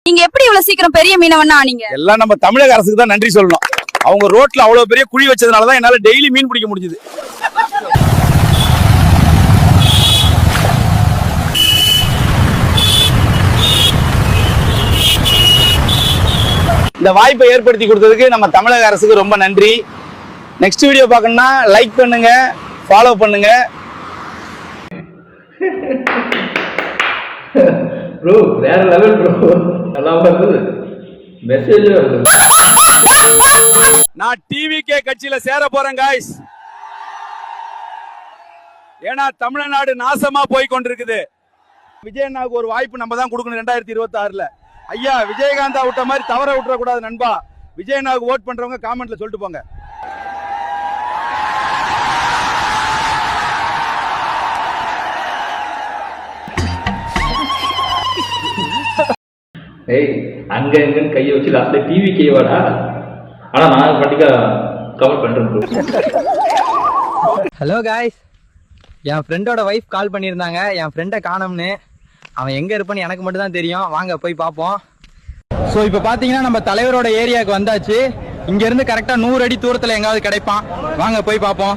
நீங்க எப்படி இவ்வளவு சீக்கிரம் பெரிய மீனவனா ஆனீங்க? எல்லாம் நம்ம தமிழக அரசுக்கு தான் நன்றி சொல்லணும். அவங்க ரோட்ல அவ்வளவு பெரிய குழி வச்சதுனால தான் என்னால டெய்லி மீன் பிடிக்க முடிஞ்சது. இந்த வாய்ப்பை ஏற்படுத்தி கொடுத்ததுக்கு நம்ம தமிழக அரசுக்கு ரொம்ப நன்றி. நெக்ஸ்ட் வீடியோ பார்க்கணும்னா லைக் பண்ணுங்க, ஃபாலோ பண்ணுங்க. ப்ரோ வேற லெவல் ப்ரோ, நல்லா வருது மெசேஜ் வருது. நான் டிவிகே கட்சியில சேர போறேன் गाइस. ஏன்னா தமிழ்நாடு நாசமா போய் கொண்டிருக்குது. விஜயண்ணாவுக்கு ஒரு வாய்ப்பு நம்ம தான் கொடுக்கணும் 2026ல. ஐயா விஜயகாந்தா விட்ட மாதிரி தவற விட்டுற கூடாது நண்பா. விஜயண்ணாவுக்கு ஓட் பண்றவங்க காமெண்ட்ல சொல்லிட்டு போங்க. ஏய் அங்க எங்கன்னு கையை வச்சு லாஸ்ட்ல டிவி கேவாடா. ஆனா நான் கண்டிப்பா கவர் பண்றேன் ப்ரோ. ஹலோ காய்ஸ், என் ஃப்ரெண்டோட வைஃப் கால் பண்ணியிருந்தாங்க. என் ஃப்ரெண்டை காணோம்னு. அவன் எங்கே இருப்பான்னு எனக்கு மட்டும் தான் தெரியும். வாங்க போய் பார்ப்போம். ஸோ இப்போ பார்த்தீங்கன்னா நம்ம தலைவரோட ஏரியாவுக்கு வந்தாச்சு. இங்கேருந்து கரெக்டாக 100 அடி தூரத்தில் எங்காவது கிடைப்பான். வாங்க போய் பார்ப்போம்.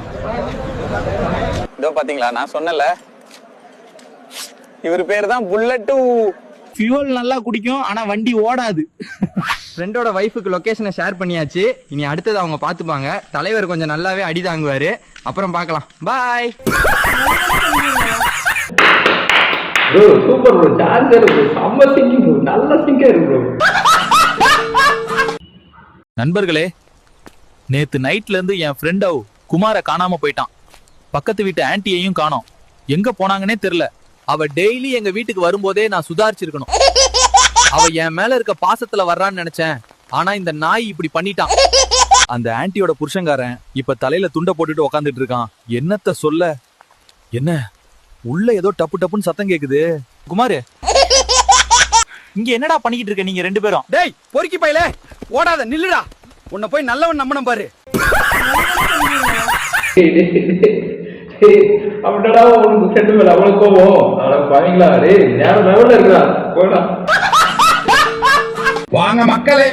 இதோ பார்த்தீங்களா, நான் சொன்னல இவர் பேர் தான் புல்லட்டு. ஃபியூல் நல்லா குடிக்கும், ஆனால் வண்டி ஓடாது. ஃப்ரெண்டோட வைஃபுக்கு லொக்கேஷனை ஷேர் பண்ணியாச்சு. இனி அடுத்தது அவங்க பார்த்துப்பாங்க. தலைவர் கொஞ்சம் நல்லாவே அடி தாங்குவார். அப்புறம் பார்க்கலாம். Bye. Bro super bro, charger bro, செம்ம சிங்கிங் ப்ரோ, நல்ல சிங்கர் ப்ரோ. நண்பர்களே, நேத்து நைட்ல இருந்து என் ஃப்ரெண்ட் குமார காணாம போயிட்டான். பக்கத்து வீட்டு ஆன்ட்டியையும் காணோம். எங்க போனாங்கன்னே தெரியல. அவ டெய்லி எங்க வீட்டுக்கு வரும்போதே நான் சுதாரிச்சிருக்கணும். அவ என் மேல இருக்க பாசத்துல வர்றான்னு நினைச்சேன். ஆனா இந்த நாய் இப்படி பண்ணிட்டான். அந்த ஆன்ட்டியோட புருஷங்காரன் இப்ப தலையில துண்டை போட்டுட்டு உக்காந்துட்டு இருக்கான். என்னத்த சொல்ல. என்ன உள்ள ஏதோ டப்பு டப்புன்னு சத்தம் கேக்குது. குமாரு, இங்க என்னடா பண்ணிக்கிட்டு இருக்க நீங்க ரெண்டு பேரும்? டேய் பொறுக்கி பையில ஓடாத, நில்லுடா. உன்னை போய் நல்லவன் நம்பணும் பாரு. அப்படின்னா உனக்கு ஃப்ரெண்டு மேல அவ்வளவு கோவம்? அட பாவீங்களா, டேய் வேற லெவல்ல இருக்கா போடா. வாங்க மக்களே,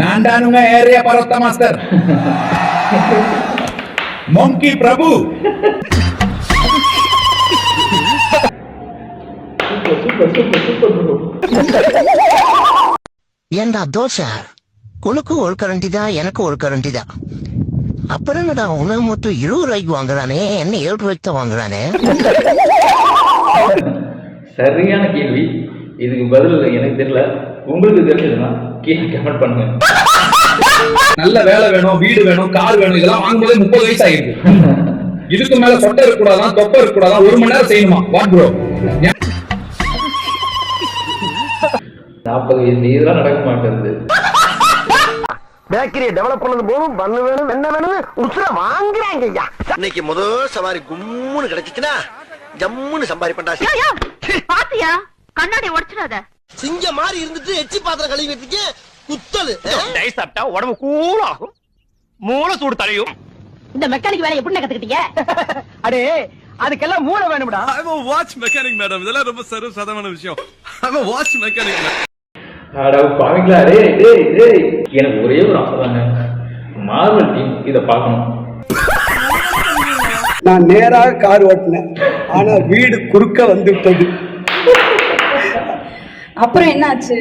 நான் தானுங்க ஏரியா பரத்த master monkey Prabhu. Super super super bro. ஏண்டா தோசை, உனக்கு ஒரு கரண்டி தான், எனக்கு ஒரு கரண்டி தான். அப்புறம் என்னடா உணவு மட்டும் 20 ரூபாய்க்கு வாங்குறானே, என்ன 7 ரூபாய்க்கு தான் வாங்குறானே? சரியான கேள்வி. இதுக்கு பதில் எனக்கு தெரியல. உங்களுக்கு தெரிஞ்சதுன்னா கீழே கமெண்ட் பண்ணுங்க. நல்ல வேலை வேணும், வீடு வேணும், கார் வேணும், இதெல்லாம் வாங்கும்போதே 30 வயசு ஆயிருக்கு. இதுக்கு மேல சொட்டை இருக்க கூடாதான், தொப்பை இருக்க கூடாதான், 1 மணி நேரம் செய்யணுமா? வாட் ப்ரோ, 40 வயசு இதெல்லாம் நடக்க மாட்டேங்குது. பேக்கரியை டெவலப் பண்ணது போதும், பண்ணு வேணும், என்ன வேணும், உசுர வாங்குறாங்க ஐயா. இன்னைக்கு முதல் சவாரி கும்முன்னு கிடைச்சிச்சுன்னா ஜம்முன்னு சம்பாதிப்பண்டா. பாத்தியா, கண்ணாடி உடைச்சிடாத. சிங்க மாதிரி இருந்துட்டு எச்சி பாத்திரம் கழுவிட்டு குத்தல். டைஸ் சாப்பிட்டா உடம்பு கூலாகும், மூளை சூடு தலையும். இந்த மெக்கானிக் வேலை எப்படி கத்துக்கிட்டீங்க? அடே அதுக்கெல்லாம் மூளை வேணும்டா. I'm a watch mechanic madam. இதெல்லாம் ரொம்ப சர்வசாதாரண விஷயம். I'm a watch mechanic madam. அட பாவீங்களா, டேய் டேய் டேய், எனக்கு ஒரே ஒரு ஆசை தாங்க, மார்வல் டீம் இத பார்க்கணும். நான் நேராக கார் ஓட்டினேன், ஆனா வீடு குறுக்க வந்துவிட்டது. அப்புறம் என்னாச்சு?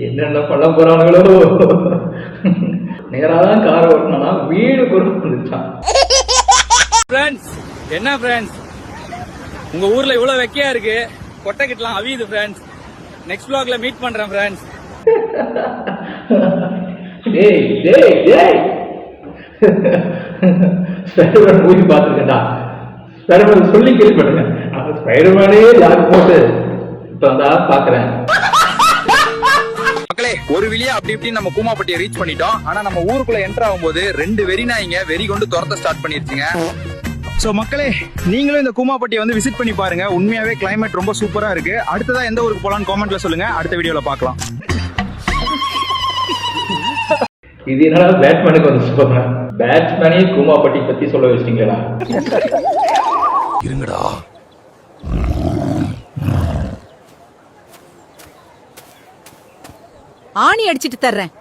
என்னென்ன பண்ண போறானுங்களோ. நேராதான் கார் ஓட்டினா வீடு குறுக்க வந்துச்சான். ஃப்ரெண்ட்ஸ், என்ன ஃப்ரெண்ட்ஸ், உங்க ஊர்ல இவ்வளவு வெக்கையா இருக்கு, கொட்டை கிட்டலாம் அவியுது ஃப்ரெண்ட்ஸ். நெக்ஸ்ட் vlogல மீட் பண்றேன் ஃப்ரெண்ட்ஸ். டேய் டேய் டேய், ஸ்பைடர்மேன் மூவி பார்த்துருக்கேன்டா. ஸ்பைடர்மேன் சொல்லி கேள்விப்பட்டுங்க. அந்த ஸ்பைடர்மேனே யாருக்கு போட்டு இப்ப வந்தா பாக்குறேன். மக்களே, ஒரு வழியா அப்படி இப்படி நம்ம கூமாப்பட்டியை ரீச் பண்ணிட்டோம். ஆனா நம்ம ஊருக்குள்ள என்டர் ஆகும்போது 2 வெறிநாய்ங்க வெறி கொண்டு துரத்த ஸ்டார்ட் பண்ணிருச்சுங்க. ஸோ மக்களே, நீங்களும் இந்த கூமாப்பட்டியை வந்து விசிட் பண்ணி பாருங்க. உண்மையாவே கிளைமேட் ரொம்ப சூப்பரா இருக்கு. அடுத்ததா எந்த ஊருக்கு போலான்னு காமெண்ட்ல சொல்லுங்க. அடுத்த வீடியோல பார்க்கலாம். இது என்னடா பேட்மேனுக்கு வந்து சொல்றேன். பேட்ஸ்மேனே கூமாப்பட்டி பத்தி சொல்ல வச்சிட்டீங்களா? இருங்கடா. ஆணி அடிச்சிட்டு தர்றேன்.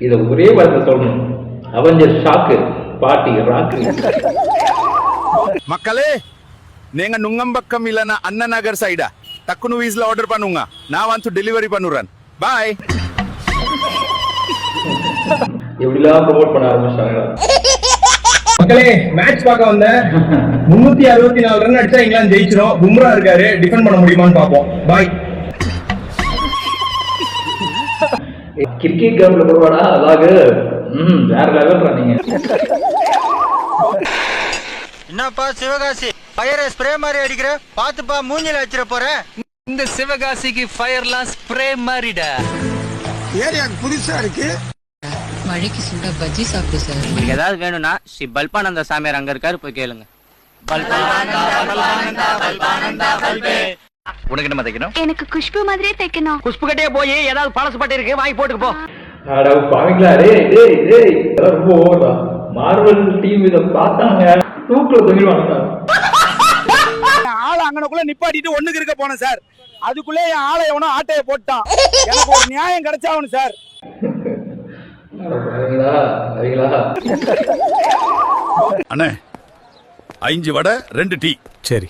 இத ஒரே வார்த்தை சொல்லணும். அவஞ்சர் ஷாக்கு, பாட்டி ராக்கு. மக்களே, நீங்க நுங்கம்பக்கம் இல்லனா அண்ணா நகர் சைடா டக்குனு வீஸ்ல ஆர்டர் பண்ணுங்க. நான் வந்து டெலிவரி பண்ணுறேன். பாய். எப்படிலாம் ப்ரோமோட் பண்ண ஆரம்பிச்சாங்க. மக்களே, மேட்ச் பார்க்க வந்த 364 ரன் அடிச்சா இங்கிலாந்து ஜெயிச்சிரும். பும்ரா இருக்காரு, டிஃபெண்ட் பண்ண முடியுமான்னு பாப்போம். பாய். கிரிக்கெட் கிரவுண்ட்ல போடுவாடா அதாக. வேற லெவல்ரா நீங்க. என்னப்பா சிவகாசி ஃபயர் ஸ்ப்ரே மாதிரி அடிக்கிற? பாத்துப்பா மூஞ்சில வச்சிர போறேன். இந்த சிவகாசிக்கு ஃபயர்லாம் ஸ்ப்ரே மாதிரிடா. ஏரியாக்கு புதுசா இருக்கு. மழைக்கு சுட பஜ்ஜி சாப்பிடு சார். உங்களுக்கு ஏதாவது வேணும்னா ஸ்ரீ பல்பானந்த சாமியார் அங்க இருக்காரு, போய் கேளுங்க. உனக்கு என்ன தைக்கணும்? எனக்கு குஷ்பு மாதிரியே தைக்கணும். குஷ்பு கிட்டே போய் ஏதாவது பழசு பட்டு இருக்கு வாங்கி போட்டுக்கு போ. அட பாவீங்களா? டேய் இதெல்லாம் ரொம்ப ஓவர்டா. மார்வல் டீம் இத பார்த்தாங்க தூக்குல தொங்கிடுவாங்க. ஆளை அங்கனக்குள்ள நிப்பாட்டிட்டு ஒண்ணுக்கு இருக்க போனேன் சார். அதுக்குள்ளே என் ஆளை எவனோ ஆட்டைய போட்டான். எனக்கு ஒரு நியாயம் கிடைச்சாவணும் சார். அண்ணே 5 வடை 2 டீ. சரி,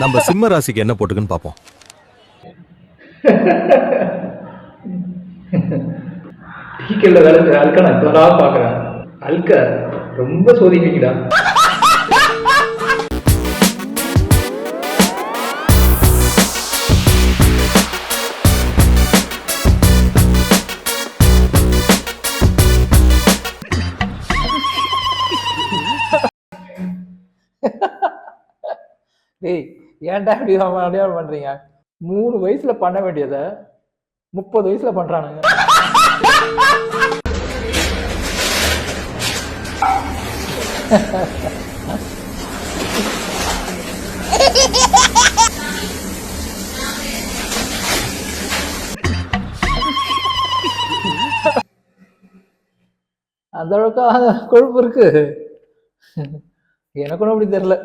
நம்ம சிம்ம ராசிக்கு என்ன போட்டுக்குன்னு பாப்போம். டீக்கல்ல வேலை அல்க நான் இப்பதான் பாக்குறேன். அல்க ரொம்ப சோதிப்பீங்கடா. டேய் ஏன்டா இப்படி அடையாளம் பண்றீங்க? 3 வயசுல பண்ண வேண்டியத 30 வயசுல பண்றானுங்க. அந்த அளவுக்கு கொழுப்பு இருக்கு. எனக்கு ஒன்றும் அப்படி தெரியல.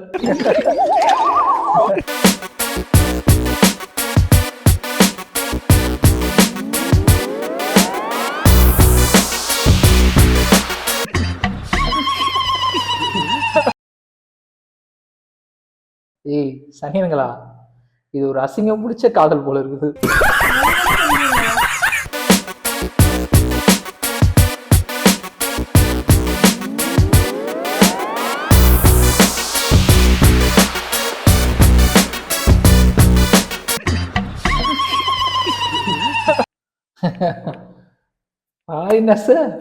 ஏய் சனியனுங்களா, இது ஒரு அசிங்கம் பிடிச்ச காதல் போல இருக்குது.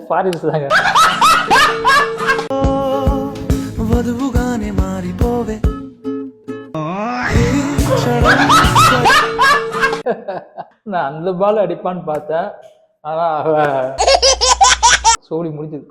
ஃபாரினர்ஸ் தாங்க. వధువుగానే మారిపోవే. நான் அந்த பால் அடிப்பான்னு பார்த்தேன், ஆனா சோழி முடிஞ்சது.